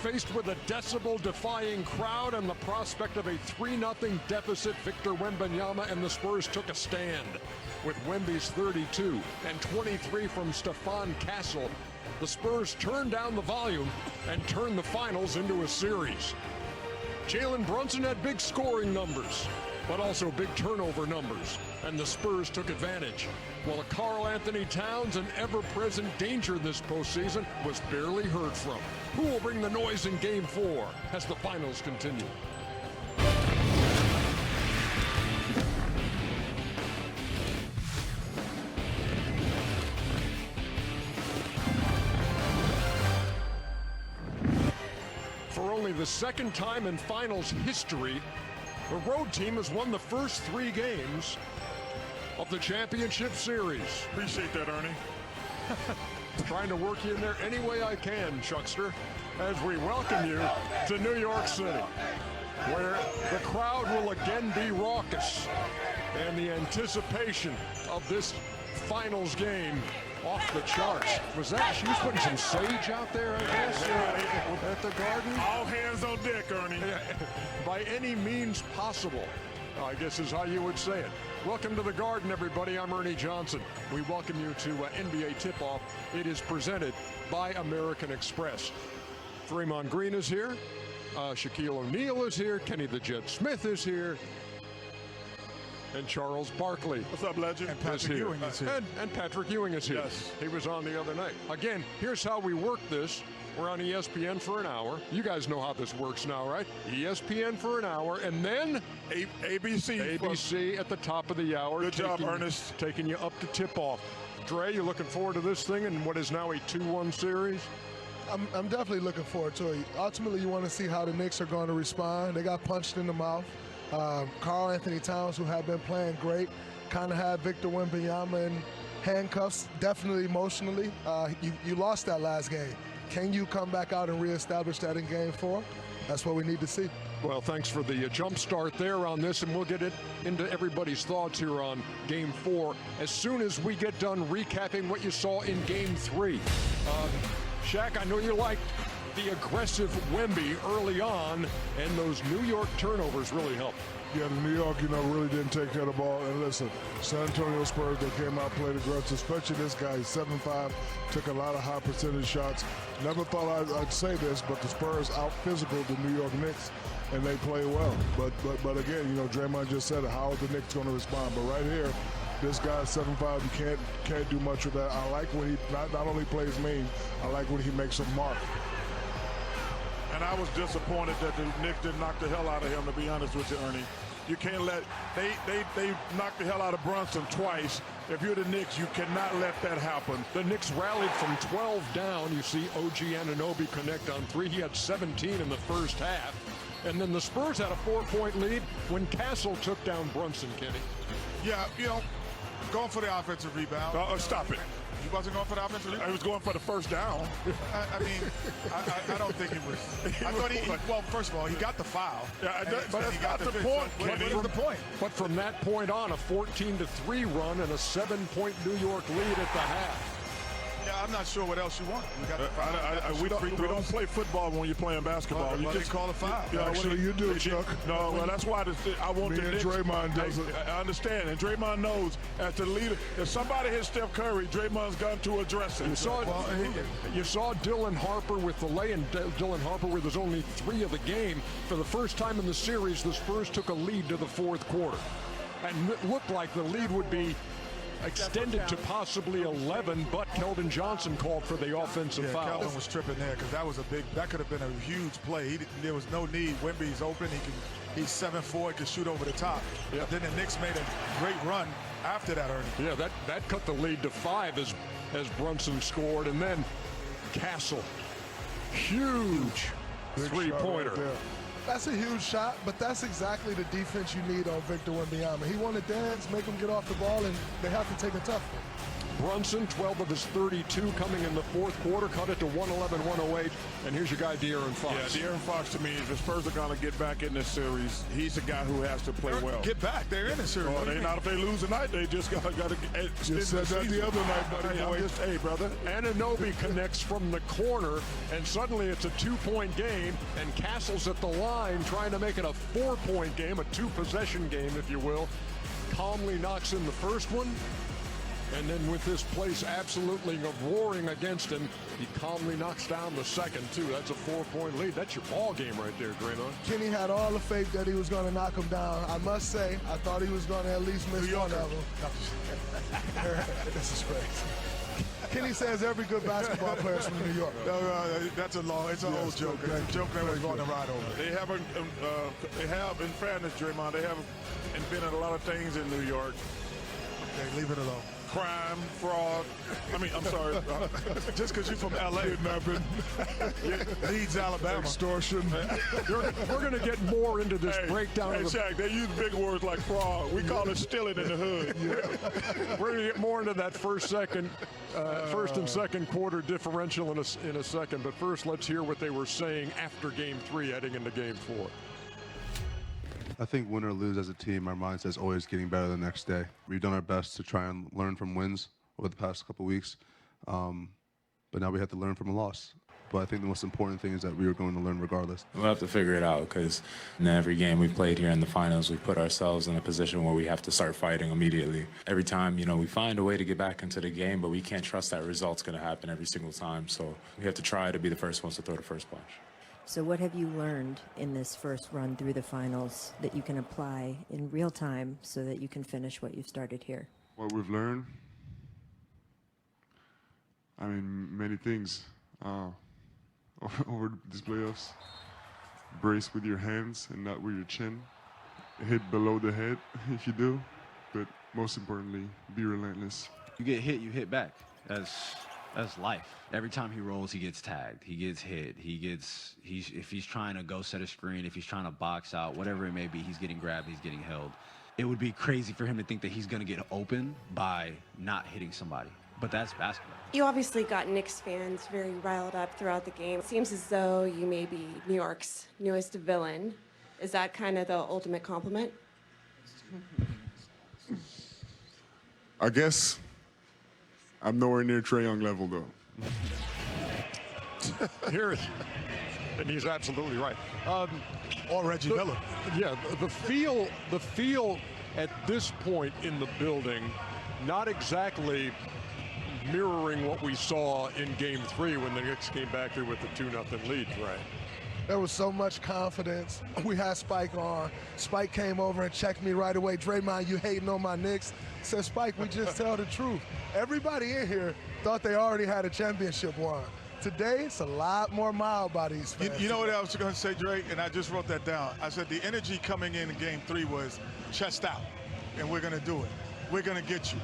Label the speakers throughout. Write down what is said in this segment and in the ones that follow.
Speaker 1: faced with a decibel-defying crowd and the prospect of a 3-0 deficit, Victor Wembanyama and the Spurs took a stand. With Wemby's 32 and 23 from Stephon Castle, the Spurs turned down the volume and turned the finals into a series. Jalen Brunson had big scoring numbers, but also big turnover numbers, and the Spurs took advantage. While Karl Anthony Towns, an ever-present danger this postseason, was barely heard from. Who will bring the noise in Game 4 as the finals continue? For only the second time in finals history, the road team has won the first 3 games of the championship series.
Speaker 2: Appreciate that, Ernie.
Speaker 1: Trying to work you in there any way I can, Chuckster, as we welcome you to New York City, where the crowd will again be raucous, and the anticipation of this finals game off the charts. Was that, she was putting some sage out there, I guess, at the Garden?
Speaker 2: All hands on deck, Ernie.
Speaker 1: By any means possible, I guess is how you would say it. Welcome to the Garden, everybody. I'm Ernie Johnson. We welcome you to NBA Tip-Off. It is presented by American Express. Draymond Green is here. Shaquille O'Neal is here. Kenny the Jet Smith is here. And Charles Barkley.
Speaker 2: What's up, legend?
Speaker 1: And Patrick Ewing is here. And Patrick Ewing is here.
Speaker 2: Yes.
Speaker 1: He was on the other night. Again, here's how we work this. We're on ESPN for an hour. You guys know how this works now, right? ESPN for an hour, and then
Speaker 2: ABC.
Speaker 1: ABC at the top of the hour.
Speaker 2: Good job, Ernest.
Speaker 1: Taking you up to tip-off. Dre, you looking forward to this thing and what is now a 2-1 series?
Speaker 3: I'm definitely looking forward to it. Ultimately, you want to see how the Knicks are going to respond. They got punched in the mouth. Karl Anthony Towns, who have been playing great, kind of had Victor Wembanyama in handcuffs, definitely emotionally. You lost that last game. Can you come back out and reestablish that in Game 4? That's what we need to see.
Speaker 1: Well, thanks for the jump start there on this, and we'll get it into everybody's thoughts here on Game 4 as soon as we get done recapping what you saw in Game 3. Shaq, I know you liked the aggressive Wemby early on, and those New York turnovers really helped.
Speaker 4: Yeah, the New York, really didn't take care of the ball. And listen, San Antonio Spurs, they came out, played aggressive, especially this guy. He's 7'5", took a lot of high percentage shots. Never thought I'd say this, but the Spurs out-physical the New York Knicks, and they play well. But again, Draymond just said it. How are the Knicks going to respond? But right here, this guy's 7'5", you can't do much with that. I like when he not only plays mean, I like when he makes a mark.
Speaker 2: And I was disappointed that the Knicks didn't knock the hell out of him, to be honest with you, Ernie. You can't let, they knocked the hell out of Brunson twice. If you're the Knicks, you cannot let that happen.
Speaker 1: The Knicks rallied from 12 down. You see OG Anunoby connect on 3. He had 17 in the first half. And then the Spurs had a 4-point lead when Castle took down Brunson, Kenny.
Speaker 5: Yeah, going for the offensive rebound.
Speaker 2: Stop it.
Speaker 5: He wasn't going for the offensive rebound?
Speaker 2: He was going for the first down.
Speaker 5: I don't think it was. I thought well, first of all, he got the foul.
Speaker 2: Yeah, but that's not the point.
Speaker 5: What is the point?
Speaker 1: But from that point on, a 14-3 run and a 7-point New York lead at the half.
Speaker 5: Yeah, I'm not sure what else you want. We got the foul.
Speaker 2: We don't play football when you're playing basketball.
Speaker 5: You just call a foul.
Speaker 4: Actually, you do, Chuck.
Speaker 2: No, well, that's why I want the Knicks.
Speaker 4: Draymond does it.
Speaker 2: I understand, and Draymond knows as the leader, if somebody hits Steph Curry, Draymond's got to address it.
Speaker 1: You saw Dylan Harper with the lay, and Dylan Harper with his only 3 of the game. For the first time in the series, the Spurs took a lead to the 4th quarter. And it looked like the lead would be extended to possibly 11, but Keldon Johnson called for the offensive foul.
Speaker 5: Keldon was tripping there because that could have been a huge play. There was no need. Wemby's open. He's 7'4", he can shoot over the top.
Speaker 1: Yeah.
Speaker 5: But then the Knicks made a great run after that, Ernie.
Speaker 1: Yeah, that cut the lead to 5 as Brunson scored, and then Castle, huge three-pointer.
Speaker 3: That's a huge shot, but that's exactly the defense you need on Victor Wembanyama. He want to dance, make him get off the ball, and they have to take a tough one.
Speaker 1: Brunson, 12 of his 32 coming in the fourth quarter, cut it to 111-108. And here's your guy, De'Aaron Fox.
Speaker 2: Yeah, De'Aaron Fox, to me, if the Spurs are going to get back in this series, he's the guy who has to play well.
Speaker 5: Get back. They're in the series.
Speaker 2: Well, if they lose tonight, they just got to
Speaker 4: Just said that the other night, buddy.
Speaker 2: Hey, brother.
Speaker 1: Anunoby connects from the corner, and suddenly it's a 2-point game, and Castle's at the line trying to make it a 4-point game, a 2-possession game, if you will. Calmly knocks in the first one, and then with this place absolutely roaring against him, he calmly knocks down the second, too. That's a 4-point lead. That's your ball game right there, Draymond.
Speaker 3: Kenny had all the faith that he was going to knock him down. I must say, I thought he was going to at least miss one of them. This is crazy. Kenny says every good basketball player is from New York.
Speaker 5: No, that's it's an old joke. It's a joke that was going to ride over.
Speaker 2: They have, in fairness, Draymond, they have invented a lot of things in New York.
Speaker 5: Okay, leave it alone.
Speaker 2: Crime, fraud. I'm sorry.
Speaker 5: Just because you're from L.A.
Speaker 4: Kidnapping.
Speaker 5: Leeds, Alabama.
Speaker 4: Extortion.
Speaker 1: We're going to get more into this breakdown.
Speaker 2: Hey, Shaq, they use big words like fraud. We call it stealing in the hood.
Speaker 1: We're going to get more into that first and second quarter differential in a second. But first, let's hear what they were saying after Game 3 heading into Game 4.
Speaker 6: I think win or lose as a team, our mindset is always getting better the next day. We've done our best to try and learn from wins over the past couple of weeks, but now we have to learn from a loss. But I think the most important thing is that we are going to learn regardless.
Speaker 7: We'll have to figure it out because in every game we've played here in the finals, we've put ourselves in a position where we have to start fighting immediately. Every time, we find a way to get back into the game, but we can't trust that result's going to happen every single time. So we have to try to be the first ones to throw the first punch.
Speaker 8: So what have you learned in this first run through the finals that you can apply in real time so that you can finish what you've started here?
Speaker 9: What we've learned? Many things over these playoffs. Brace with your hands and not with your chin. Hit below the head if you do, but most importantly, be relentless.
Speaker 10: You get hit, you hit back. That's life. Every time he rolls, he gets tagged. He gets hit. If he's trying to go set a screen, if he's trying to box out, whatever it may be, he's getting grabbed, he's getting held. It would be crazy for him to think that he's going to get open by not hitting somebody. But that's basketball.
Speaker 11: You obviously got Knicks fans very riled up throughout the game. It seems as though you may be New York's newest villain. Is that kind of the ultimate compliment?
Speaker 9: I guess I'm nowhere near Trae Young level, though.
Speaker 1: Here, and he's absolutely right.
Speaker 5: Or Reggie Miller.
Speaker 1: Yeah, the feel at this point in the building, not exactly mirroring what we saw in Game 3 when the Knicks came back there with the 2-0 lead. Right.
Speaker 3: There was so much confidence. We had Spike on. Spike came over and checked me right away. Draymond, you hating on my Knicks? I said, Spike, we just tell the truth. Everybody in here thought they already had a championship won. Today, it's a lot more mild by these fans.
Speaker 5: You know what I was going to say, Drake, and I just wrote that down. I said the energy coming in Game 3 was chest out, and we're going to do it. We're going to get you.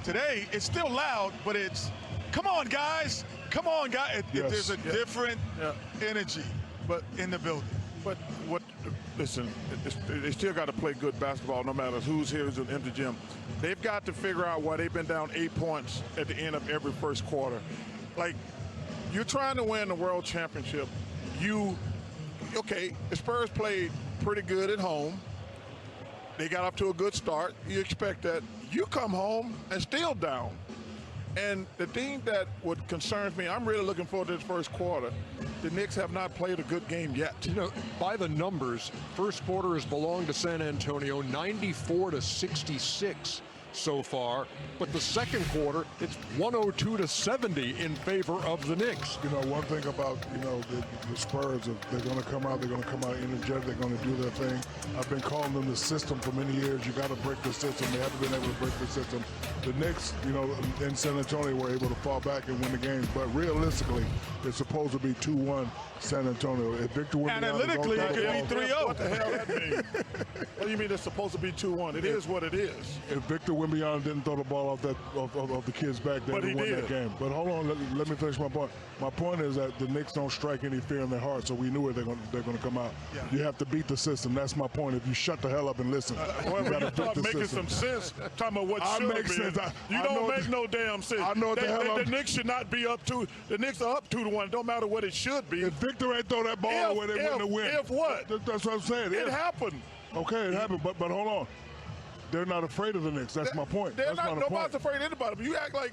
Speaker 5: Today, it's still loud, but it's, come on, guys. Come on, guys. There's a different energy but in the building.
Speaker 2: But listen, they still got to play good basketball no matter who's here in the empty gym. They've got to figure out why they've been down 8 points at the end of every first quarter. Like, you're trying to win the world championship. The Spurs played pretty good at home. They got up to a good start. You expect that. You come home and still down. And the thing that would concerns me, I'm really looking forward to this first quarter. The Knicks have not played a good game yet.
Speaker 1: By the numbers, first quarter has belonged to San Antonio, 94-66 so far. But the second quarter, it's 102-70 in favor of the Knicks.
Speaker 4: One thing about, the Spurs, if they're going to come out energetic, they're going to do their thing. I've been calling them the system for many years. You got to break the system. They haven't been able to break the system. The Knicks, in San Antonio were able to fall back and win the game. But realistically, it's supposed to be 2-1 San Antonio. If Victor Wembanyama
Speaker 2: Analytically, it could be 3-0. What the
Speaker 4: hell
Speaker 2: hell that mean? What do you mean it's supposed to be 2-1? It is what it is.
Speaker 4: If Victor Wembanyama didn't throw the ball off of the kid's back, they would win that game. But hold on, let me finish my point. My point is that the Knicks don't strike any fear in their heart, so we knew where they're going to come out.
Speaker 2: Yeah.
Speaker 4: You have to beat the system. That's my point. If you shut the hell up and listen,
Speaker 2: Well,
Speaker 4: you got to
Speaker 2: you
Speaker 4: beat
Speaker 2: start
Speaker 4: the
Speaker 2: making
Speaker 4: system.
Speaker 2: some sense, talking about what
Speaker 4: I
Speaker 2: should
Speaker 4: make
Speaker 2: have been.
Speaker 4: sense.
Speaker 2: You don't make no damn sense.
Speaker 4: I know what the hell
Speaker 2: the Knicks should not be up to. The Knicks are up 2-1. Don't matter what it should be.
Speaker 4: If Victor ain't throw that ball away, they wouldn't have win.
Speaker 2: If what?
Speaker 4: That's what I'm saying.
Speaker 2: It happened.
Speaker 4: Okay, it happened, but hold on. They're not afraid of the Knicks. That's my point.
Speaker 2: They're
Speaker 4: That's
Speaker 2: not.
Speaker 4: my
Speaker 2: Nobody's
Speaker 4: point.
Speaker 2: afraid of anybody. But you act like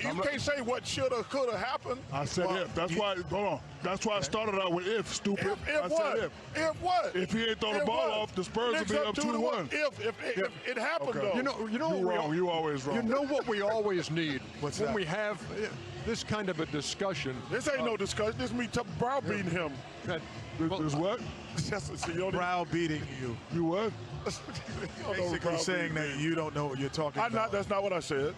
Speaker 2: you can't say what should have, could have happened.
Speaker 4: I said if. That's why. Hold on. That's why I started out with if. Stupid.
Speaker 2: If
Speaker 4: I
Speaker 2: what?
Speaker 4: said
Speaker 2: If what?
Speaker 4: If he ain't throw the ball off, the Spurs would be up 2-1.
Speaker 2: If it happened
Speaker 4: Okay.
Speaker 2: though.
Speaker 1: You know
Speaker 4: You're
Speaker 1: what
Speaker 4: wrong. You always wrong.
Speaker 1: You know what we always need when
Speaker 2: that?
Speaker 1: we have this kind of a discussion.
Speaker 2: This ain't no discussion. This is me browbeating him.
Speaker 4: There's what?
Speaker 5: Browbeating you.
Speaker 4: You what?
Speaker 5: Basically saying that you don't know what you're talking about.
Speaker 2: That's not what I said.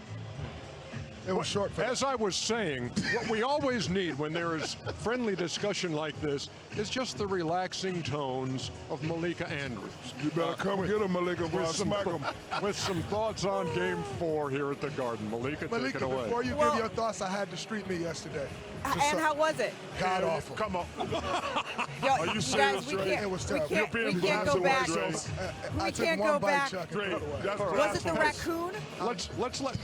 Speaker 3: It was short for
Speaker 1: As I was saying, what we always need when there is friendly discussion like this is just the relaxing tones of Malika Andrews.
Speaker 4: You better come get him, Malika, before I smack him.
Speaker 1: With some thoughts on Game 4 here at the Garden. Malika, take it away.
Speaker 3: Before you give your thoughts, I had the street meet yesterday.
Speaker 12: And how was it?
Speaker 3: God awful.
Speaker 2: Come on.
Speaker 3: Are you serious,
Speaker 12: guys, we
Speaker 3: Dre?
Speaker 12: can't,
Speaker 3: It was
Speaker 12: we
Speaker 3: terrible.
Speaker 12: can't,
Speaker 3: You're
Speaker 12: we
Speaker 3: being
Speaker 12: can't go back.
Speaker 3: blasphemous.
Speaker 12: We
Speaker 3: I took
Speaker 12: can't
Speaker 3: one
Speaker 12: go
Speaker 3: bite,
Speaker 12: back.
Speaker 3: Chuck, and threw it away.
Speaker 12: Was it the raccoon?
Speaker 1: Let's let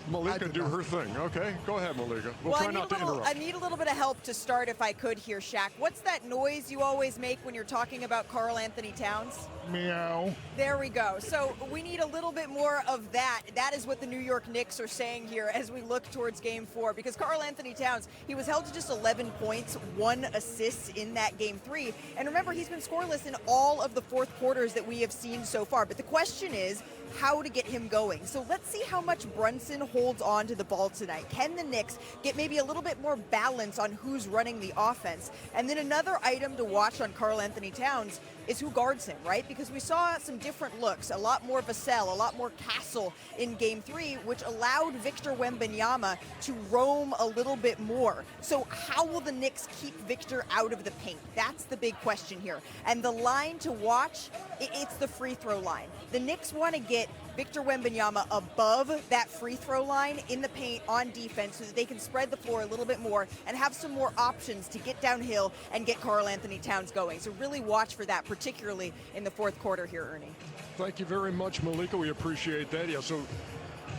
Speaker 1: Malika do her thing, okay? Go ahead, Malika. We'll try not to interrupt.
Speaker 12: I need a little bit of help to start if I could here, Shaq. What's that noise you always make when you're talking about Karl Anthony Towns?
Speaker 4: Meow.
Speaker 12: There we go. So we need a little bit more of that. That is what the New York Knicks are saying here as we look towards Game 4, because Karl Anthony Towns, he was held to just 11 points, 1 assist in that Game 3. And remember, he's been scoreless in all of the fourth quarters that we have seen so far. But the question is how to get him going. So let's see how much Brunson holds on to the ball tonight. Can the Knicks get maybe a little bit more balance on who's running the offense? And then another item to watch on Karl Anthony Towns is who guards him, right? Because we saw some different looks, a lot more Vassell, a lot more Castle in Game 3, which allowed Victor Wembanyama to roam a little bit more. So how will the Knicks keep Victor out of the paint? That's the big question here. And the line to watch, it's the free throw line. The Knicks want to get Victor Wembanyama above that free throw line in the paint on defense so that they can spread the floor a little bit more and have some more options to get downhill and get Karl Anthony Towns going. So really watch for that, particularly in the fourth quarter here, Ernie.
Speaker 1: Thank you very much, Malika. We appreciate that. Yeah, so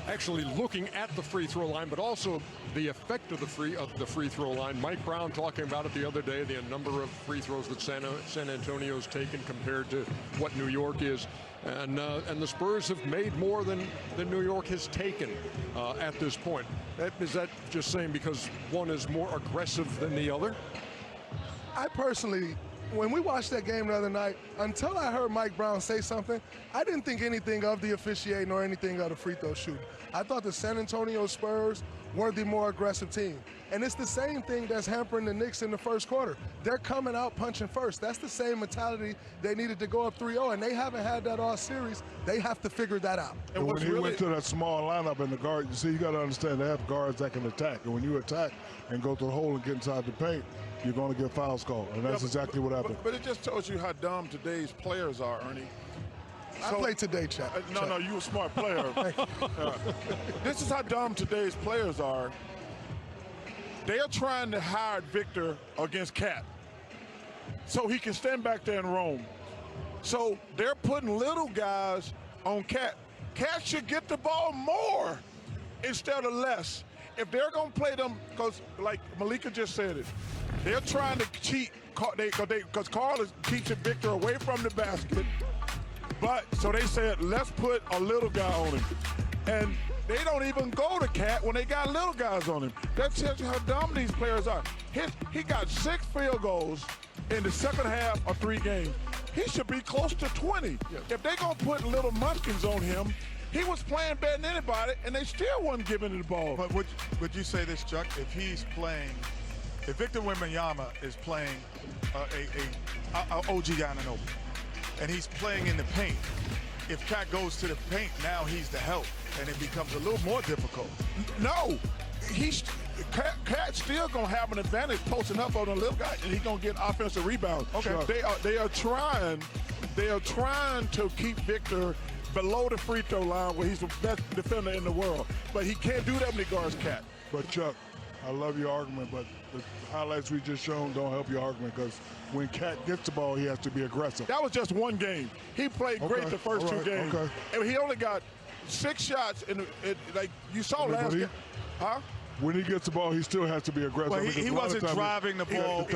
Speaker 1: actually looking at the free throw line, but also the effect of the free throw line. Mike Brown talking about it the other day, the number of free throws that San Antonio's taken compared to what New York is. And the Spurs have made more than New York has taken at this point. Is that just saying because one is more aggressive than the other?
Speaker 3: I personally, when we watched that game the other night, until I heard Mike Brown say something, I didn't think anything of the officiating or anything of the free throw shooting. I thought the San Antonio Spurs were the more aggressive team. And it's the same thing that's hampering the Knicks in the first quarter. They're coming out punching first. That's the same mentality they needed to go up 3-0, and they haven't had that all series. They have to figure that out.
Speaker 4: And when he went to that small lineup in the guard, you see, you got to understand they have guards that can attack. And when you attack and go to the hole and get inside the paint, you're going to get fouls called. And that's exactly what happened.
Speaker 2: But it just tells you how dumb today's players are, Ernie.
Speaker 3: I played today, Chuck.
Speaker 2: No, you a smart player. This is how dumb today's players are. They are trying to hide Victor against Cat so he can stand back there and roam. So they're putting little guys on Cat. Cat should get the ball more instead of less. If they're going to play them, because like Malika just said it, they're trying to cheat because Karl is teaching Victor away from the basket. But so they said, let's put a little guy on him. And they don't even go to Cat when they got little guys on him. That tells you how dumb these players are. He got 6 field goals in the second half of 3 games. He should be close to 20. Yeah. If they're going to put little munchkins on him, he was playing better than anybody, and they still wasn't giving him the ball.
Speaker 5: But would you say this, Chuck? If Victor Wembanyama is playing a OG Anunoby, and he's playing in the paint, if Cat goes to the paint, now he's the help, and it becomes a little more difficult.
Speaker 2: No, Cat's still gonna have an advantage posting up on the little guy, and he's gonna get offensive rebounds. Okay, they are trying to keep Victor below the free throw line where he's the best defender in the world, but he can't do that when he guards Cat.
Speaker 4: But Chuck, I love your argument, but the highlights we just shown don't help your argument because when Cat gets the ball, he has to be aggressive.
Speaker 2: That was just one game. He played great the first two games, and he only got 6 shots like you saw last game. Huh?
Speaker 4: When he gets the ball, he still has to be aggressive.
Speaker 5: Well, he wasn't driving the ball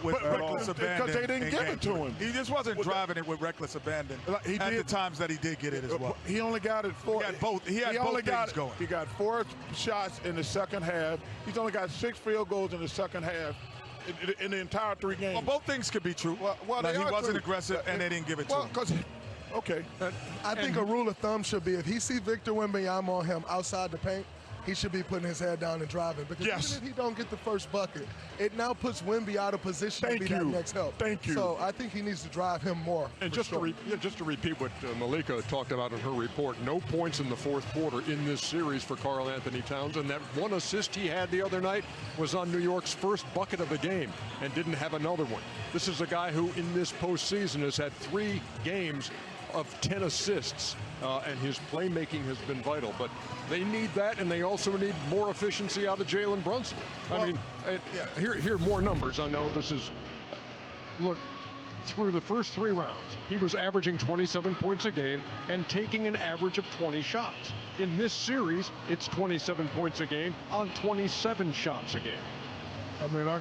Speaker 5: with reckless abandon.
Speaker 2: Because they didn't give it to him.
Speaker 5: He just wasn't driving it with reckless abandon at the times that he did get it as well.
Speaker 2: He only got it 4.
Speaker 5: He had both things going.
Speaker 2: He got 4 shots in the second half. He's only got 6 field goals in the second half in the entire 3 games.
Speaker 5: Well, both things could be true.
Speaker 2: Well,
Speaker 5: he wasn't aggressive, and they didn't give it to him.
Speaker 2: Okay.
Speaker 3: I think a rule of thumb should be if he see Victor Wembanyama on him outside the paint, he should be putting his head down and driving. Because even if he don't get the first bucket, it now puts Wemby out of position to be that next help.
Speaker 2: Thank you.
Speaker 3: So I think he needs to drive him more.
Speaker 1: And just to repeat what Malika talked about in her report, no points in the fourth quarter in this series for Karl Anthony Towns. And that one assist he had the other night was on New York's first bucket of the game and didn't have another one. This is a guy who in this postseason has had 3 games of 10 assists, and his playmaking has been vital. But they need that, and they also need more efficiency out of Jalen Brunson. Here are more numbers. I know this is, look, through the first 3 rounds, he was averaging 27 points a game and taking an average of 20 shots. In this series, it's 27 points a game on 27 shots a game.
Speaker 4: I mean, I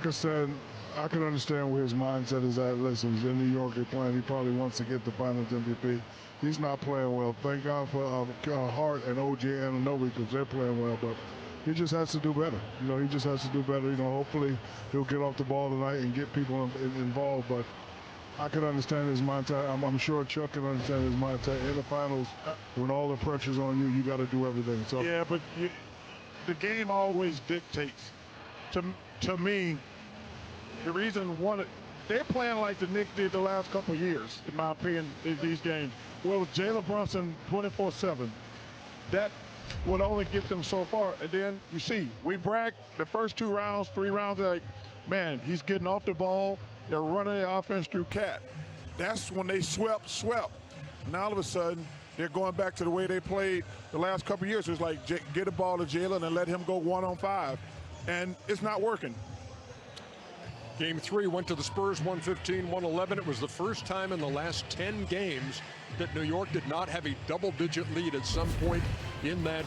Speaker 4: can understand where his mindset is at. Listen, he's in New York, he's playing. He probably wants to get the Finals MVP. He's not playing well. Thank God for Hart and OG and Anobi because they're playing well, but he just has to do better. He just has to do better. Hopefully he'll get off the ball tonight and get people involved, but I can understand his mindset. I'm sure Chuck can understand his mindset. In the finals, when all the pressure's on you, you got to do everything. So
Speaker 2: yeah, but the game always dictates. To me, the reason they're playing like the Knicks did the last couple of years, in my opinion, in these games. Well, with Jalen Brunson 24/7, that would only get them so far. And then you see, we brag the first 2 rounds, 3 rounds, like, man, he's getting off the ball. They're running the offense through Cat. That's when they swept. Now all of a sudden, they're going back to the way they played the last couple of years. It's like get a ball to Jalen and let him go 1-on-5. And it's not working.
Speaker 1: Game 3 went to the Spurs 115-111. It was the first time in the last 10 games that New York did not have a double-digit lead at some point in that